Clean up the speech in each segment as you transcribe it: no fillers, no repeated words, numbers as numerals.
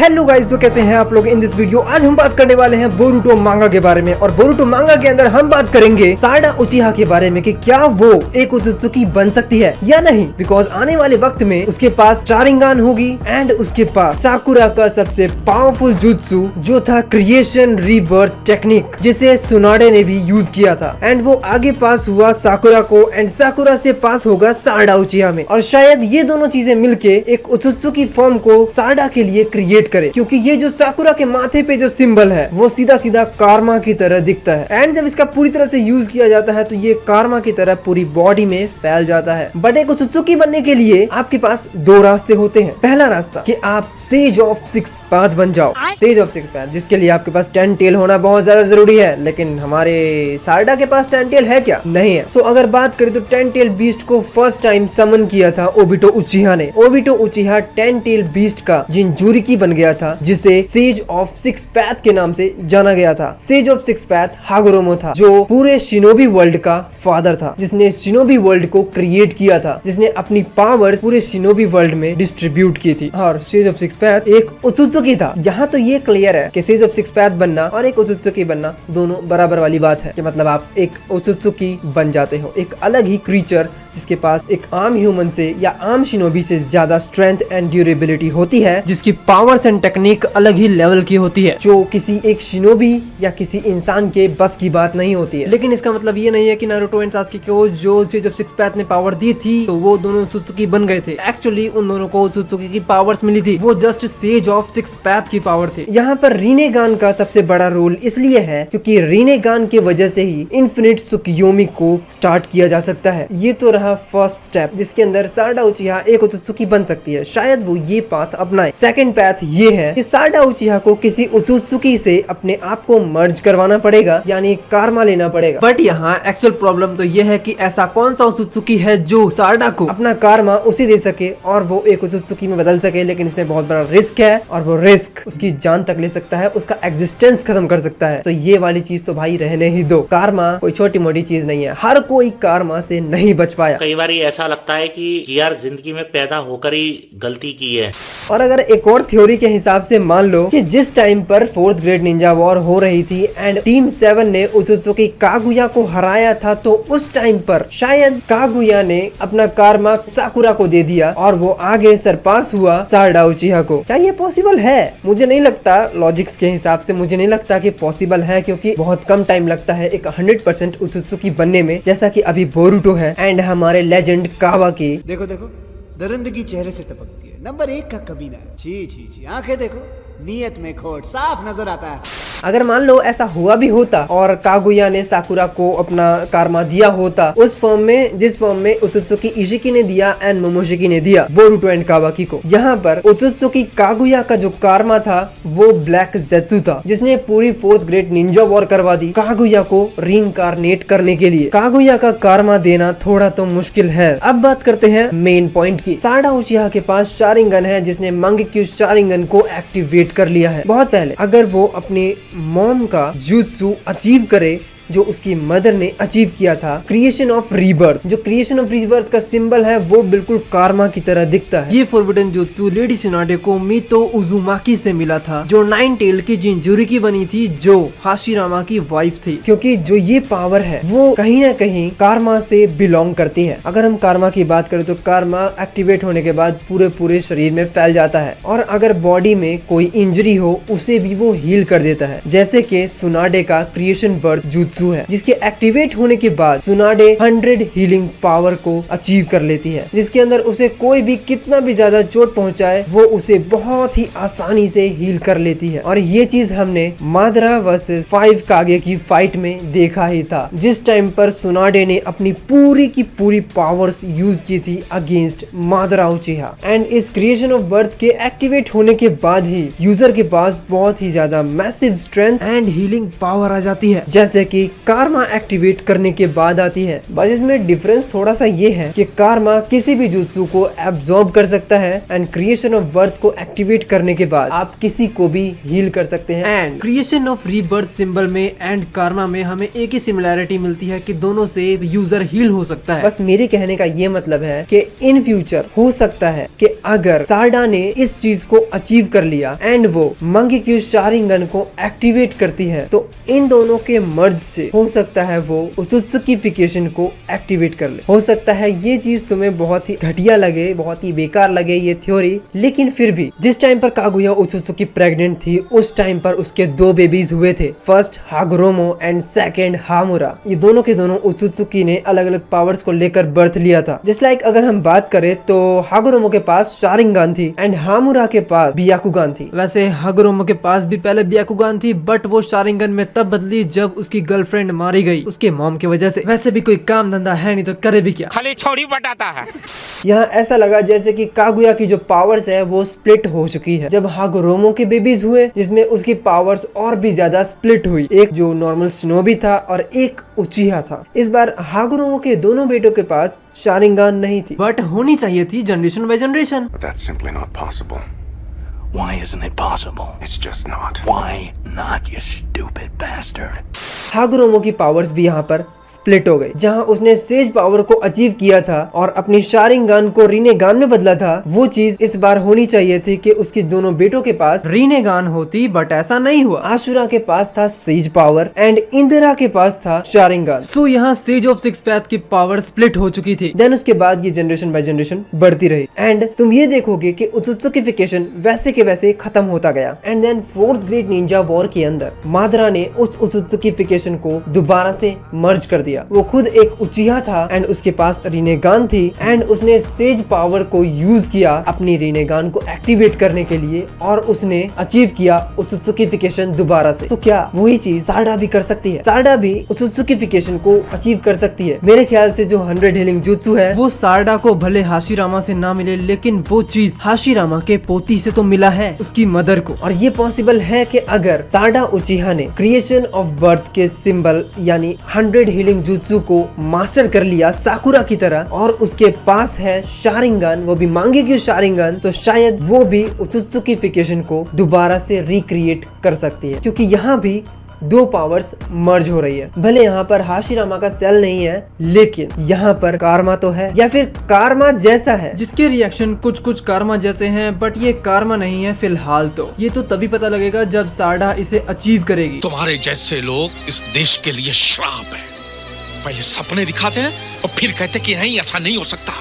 Hello guys, तो कैसे हैं आप लोग। इन दिस वीडियो आज हम बात करने वाले हैं बोरुटो मांगा के बारे में। और बोरुटो मांगा के अंदर हम बात करेंगे साडा उचिहा के बारे में कि क्या वो एक उत्सुकी बन सकती है या नहीं। बिकॉज आने वाले वक्त में उसके पास शारिंगान होगी एंड उसके पास साकुरा का सबसे पावरफुल जुत्सु जो था क्रिएशन रीबर्थ टेक्निक, जिसे सुनाडे ने भी यूज किया था। एंड वो आगे पास हुआ साकुरा को एंड साकुरा से पास होगा साडा उचिहा में। और शायद ये दोनों चीजें मिलके एक उत्सुकी फॉर्म को साडा के लिए क्रिएट करे, क्योंकि ये जो साकुरा के माथे पे जो सिंबल है वो सीधा सीधा कारमा की तरह दिखता है। एंड जब इसका पूरी तरह से यूज किया जाता है तो ये कारमा की तरह पूरी बॉडी में फैल जाता है। बट एक उत्सुकी बनने के लिए आपके पास दो रास्ते होते हैं। पहला रास्ता कि आप सेज ऑफ सिक्स पाथ बन जाओ। सेज ऑफ सिक्स पाथ, जिसके लिए आपके पास 10 टेल होना बहुत ज्यादा जरूरी है। लेकिन हमारे साडा के पास 10 टेल है क्या? नहीं है। सो अगर बात करें तो 10 टेल बीस्ट को फर्स्ट टाइम समन किया था ओबिटो उचिहा ने। ओबिटो उचिहा 10 टेल बीस्ट का जिंजुरिकी बन गया था, जिसे सेज ऑफ सिक्स पैथ के नाम से जाना गया था। सेज ऑफ सिक्स पैथ हागुरोमो था, जो पूरे शिनोबी वर्ल्ड का फादर था, जिसने शिनोबी वर्ल्ड को क्रिएट किया था, जिसने अपनी पावर्स पूरे शिनोबी वर्ल्ड में डिस्ट्रीब्यूट की थी। और सेज ऑफ सिक्स पैथ एक उत्सुकी था। यहाँ तो ये क्लियर है कि सेज ऑफ सिक्स पैथ बनना और एक उत्सुकी बनना दोनों बराबर वाली बात है, कि मतलब आप एक उत्सुकी बन जाते हो, एक अलग ही क्रीचर जिसके पास एक आम ह्यूमन से या आम शिनोबी से ज्यादा स्ट्रेंथ एंड ड्यूरेबिलिटी होती है, जिसकी पावर्स एंड टेक्निक अलग ही लेवल की होती है, जो किसी एक शिनोबी या किसी इंसान के बस की बात नहीं होती है। लेकिन इसका मतलब ये नहीं है कि नारुतो एंड सास्के को जो सेज ऑफ सिक्स पैथ ने पावर दी थी तो वो दोनों उत्सुकी बन गए थे। एक्चुअली उन दोनों को उत्सुकी की पावर्स मिली थी, वो just sage of six path की पावर थी। यहाँ पर रीनेगान का सबसे बड़ा रोल इसलिए है क्योंकि रीनेगान के वजह से ही इन्फिनिट सुकियोमी को स्टार्ट किया जा सकता है। ये तो फर्स्ट स्टेप जिसके अंदर साडा उचिहा एक उत्सुकी बन सकती है। शायद वो ये पाथ अपनाए। सेकंड पाथ ये है कि साडा उचिहा को किसी उत्सुकी से अपने आप को मर्ज करवाना पड़ेगा, यानी कारमा लेना पड़ेगा। बट यहाँ एक्चुअल प्रॉब्लम तो ये है कि ऐसा कौन सा उत्सुकी है जो साडा को अपना कारमा उसे दे सके और वो एक उत्सुकी में बदल सके। लेकिन इसमें बहुत बड़ा रिस्क है और वो रिस्क उसकी जान तक ले सकता है, उसका एग्जिस्टेंस खत्म कर सकता है। तो ये वाली चीज तो भाई रहने ही दो। कारमा कोई छोटी मोटी चीज नहीं है, हर कोई कारमा से नहीं बच पाया। कई बार ऐसा लगता है कि यार जिंदगी में पैदा होकर ही गलती की है। और अगर एक और थ्योरी के हिसाब से मान लो कि जिस टाइम पर फोर्थ ग्रेट निंजा वॉर हो रही थी एंड टीम 7 ने उत्सुकी कागुया को हराया था, तो उस टाइम पर शायद कागुया ने अपना कारमा साकुरा को दे दिया और वो आगे सरपास हुआ साडा उचिहा को। क्या ये पॉसिबल है? मुझे नहीं लगता। लॉजिक्स के हिसाब से मुझे नहीं लगता कि पॉसिबल है, क्योंकि बहुत कम टाइम लगता है एक 100% उत्सुकी बनने में, जैसा कि अभी बोरुटो है एंड हमारे लेजेंड कावा की। देखो देखो, दरिंदगी चेहरे से टपकती है। नंबर 1 का कमीना है। छी छी छी, आंखें देखो, नीयत में खोट साफ नजर आता है। अगर मान लो ऐसा हुआ भी होता और कागुया ने साकुरा को अपना कारमा दिया होता उस फॉर्म में जिस फॉर्म में उत्सुकी इशिकी ने दिया एंड मोमोशिकी ने दिया बोरुटो एंड कावाकी को, यहाँ पर उत्सुकी कागुया का जो कारमा था वो ब्लैक ज़ेत्सु था, जिसने पूरी फोर्थ ग्रेट निंजा वॉर करवा दी कागुया को रीइंकार्नेट करने के लिए। कागुया का कारमा देना थोड़ा तो मुश्किल है। अब बात करते हैं मेन पॉइंट की। साडा उचिहा के पास शारिंगन है, जिसने मंगेक्यू शारिंगन को एक्टिवेट कर लिया है बहुत पहले। अगर वो अपनी मॉम का जुत्सु अचीव करे जो उसकी मदर ने अचीव किया था, क्रिएशन ऑफ रीबर्थ, जो क्रिएशन ऑफ रीबर्थ का सिंबल है वो बिल्कुल कारमा की तरह दिखता है। ये फॉरबिडन जुत्सु लेडी सुनाडे को मितो उजुमाकी से मिला था, जो 9 टेल की जिंजुरिकी बनी थी, जो हाशिरामा की वाइफ थी। क्योंकि जो ये पावर है वो कहीं ना कहीं कारमा से बिलोंग करती है। अगर हम कारमा की बात करें तो कारमा एक्टिवेट होने के बाद पूरे शरीर में फैल जाता है, और अगर बॉडी में कोई इंजरी हो उसे भी वो हील कर देता है, जैसे कि सुनाडे का क्रिएशन बर्थ जुत्सु है, जिसके एक्टिवेट होने के बाद सुनाडे 100 हीलिंग पावर को अचीव कर लेती है, जिसके अंदर उसे कोई भी कितना भी ज्यादा चोट पहुंचाए वो उसे बहुत ही आसानी से हील कर लेती है। और ये चीज हमने मादरा वर्सेस 5 कागे की फाइट में देखा ही था, जिस टाइम पर सुनाडे ने अपनी पूरी की पूरी पावर्स यूज की थी अगेंस्ट मादरा उचिहा। एंड इस क्रिएशन ऑफ बर्थ के एक्टिवेट होने के बाद ही यूजर के पास बहुत ही ज्यादा massive strength and healing power आ जाती है, जैसे कि कारमा एक्टिवेट करने के बाद आती है। बस इसमें डिफरेंस थोड़ा सा ये है कि कारमा किसी भी जुत्सु को एब्जॉर्ब कर सकता है एंड क्रिएशन ऑफ बर्थ को एक्टिवेट करने के बाद आप किसी को भी हील कर सकते हैं। And creation of rebirth symbol में एंड कारमा में हमें एक ही सिमिलैरिटी मिलती है कि दोनों से यूजर हील हो सकता है। बस मेरे कहने का ये मतलब है कि इन फ्यूचर हो सकता है कि अगर सारडा ने इस चीज को अचीव कर लिया एंड वो मंगेक्यू शारिंगन को एक्टिवेट करती है तो इन दोनों के मर्ज से हो सकता है वो उत्सुकीफिकेशन को एक्टिवेट कर ले। हो सकता है ये चीज तुम्हें बहुत ही घटिया लगे, बहुत ही बेकार लगे ये थ्योरी, लेकिन फिर भी जिस टाइम पर कागुया उत्सुकी प्रेग्नेंट थी उस टाइम पर उसके 2 बेबीज हुए थे, फर्स्ट हागुरोमो एंड सेकंड हामुरा। ये दोनों के दोनों उत्सुकी ने अलग अलग पावर्स को लेकर बर्थ लिया था। जस्ट लाइक अगर हम बात करें तो हागुरोमो के पास शारिंगन थी एंड हामुरा के पास बियाकुगान थी। वैसे हागुरोमो के पास भी पहले बियाकुगान थी बट वो शारिंगन में तब बदली जब उसकी गर्लफ्रेंड मारी गई उसके मॉम की वजह से। वैसे भी कोई काम धंधा है नहीं तो करे भी क्या, खाली छोड़ी बटाता है। यहाँ ऐसा लगा जैसे कि कागुया की जो पावर्स है वो स्प्लिट हो चुकी है जब हागुरोमो के बेबीज हुए, जिसमें उसकी पावर्स और भी ज्यादा स्प्लिट हुई। एक जो नॉर्मल शिनोबी था और एक उचिहा था। इस बार हागुरोमो के दोनों बेटों के पास शारिंगन नहीं थी बट होनी चाहिए थी generation by generation. But that's simply not possible. Why isn't it possible? It's just not. Why not, you stupid bastard? हागुरोमो की पावर्स भी यहाँ पर स्प्लिट हो गई। जहाँ उसने सेज पावर को अचीव किया था और अपनी शारिंगन को रीनेगान में बदला था, वो चीज इस बार होनी चाहिए थी कि उसके दोनों बेटों के पास रीनेगान होती बट ऐसा नहीं हुआ। आशुरा के पास था सेज पावर एंड इंदिरा के पास था शारिंगन। सो यहाँ सेज ऑफ सिक्स पैथ की पावर स्प्लिट हो चुकी थी। देन उसके बाद ये जनरेशन बाय जनरेशन बढ़ती रही एंड तुम ये देखोगे कि उत्सुकीफिकेशन वैसे के वैसे खत्म होता गया। And then Fourth Great Ninja War के अंदर मादरा ने उस उत्सुकीफिकेशन को दोबारा से मर्ज कर दिया। वो खुद एक उचिहा था एंड उसके पास रीनेगान थी एंड उसने सेज पावर को यूज किया अपनी रीनेगान को एक्टिवेट करने के लिए और उसने अचीव किया उत्सुकीफिकेशन दोबारा से। तो क्या वही चीज सारडा भी कर सकती है? सारडा भी उत्सुकीफिकेशन को अचीव कर सकती है। मेरे ख्याल से जो 100 हीलिंग जुत्सु है वो सारडा को भले हाशिरामा से ना मिले लेकिन वो चीज हाशिरामा के पोती से तो मिला है, उसकी मदर को। और ये पॉसिबल है कि अगर सारडा उचिहा ने क्रिएशन ऑफ बर्थ के सिंबल यानी 100 हीलिंग जुत्सु को मास्टर कर लिया साकुरा की तरह और उसके पास है शारिंगन, वो भी मांगेक्यू शारिंगन, तो शायद वो भी उत्सुकीफिकेशन को दोबारा से रिक्रिएट कर सकती है क्योंकि यहाँ भी 2 पावर्स मर्ज हो रही है। भले यहाँ पर हाशिरामा का सेल नहीं है लेकिन यहाँ पर कारमा तो है या फिर कारमा जैसा है, जिसके रिएक्शन कुछ कुछ कारमा जैसे हैं बट ये कारमा नहीं है फिलहाल। तो ये तो तभी पता लगेगा जब सारडा इसे अचीव करेगी। तुम्हारे जैसे लोग इस देश के लिए श्राप है। पहले सपने दिखाते हैं और फिर कहते कि नहीं ऐसा नहीं हो सकता।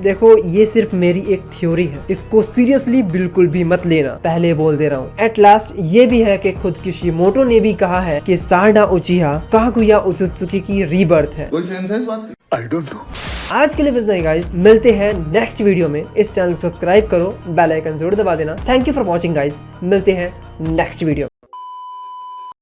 देखो ये सिर्फ मेरी एक थ्योरी है, इसको सीरियसली बिल्कुल भी मत लेना, पहले बोल दे रहा हूँ। एट लास्ट ये भी है कि खुद किशिमोटो ने भी कहा है कि सारडा उचिहा कागुया उत्सुकी की रीबर्थ है। कोई सेंस है इस बात की? I don't know. आज के लिए बस नहीं गाइस, मिलते हैं नेक्स्ट वीडियो में। इस चैनल को सब्सक्राइब करो, बेल आइकन जरूर दबा देना। Thank you for watching guys, मिलते हैं नेक्स्ट वीडियो।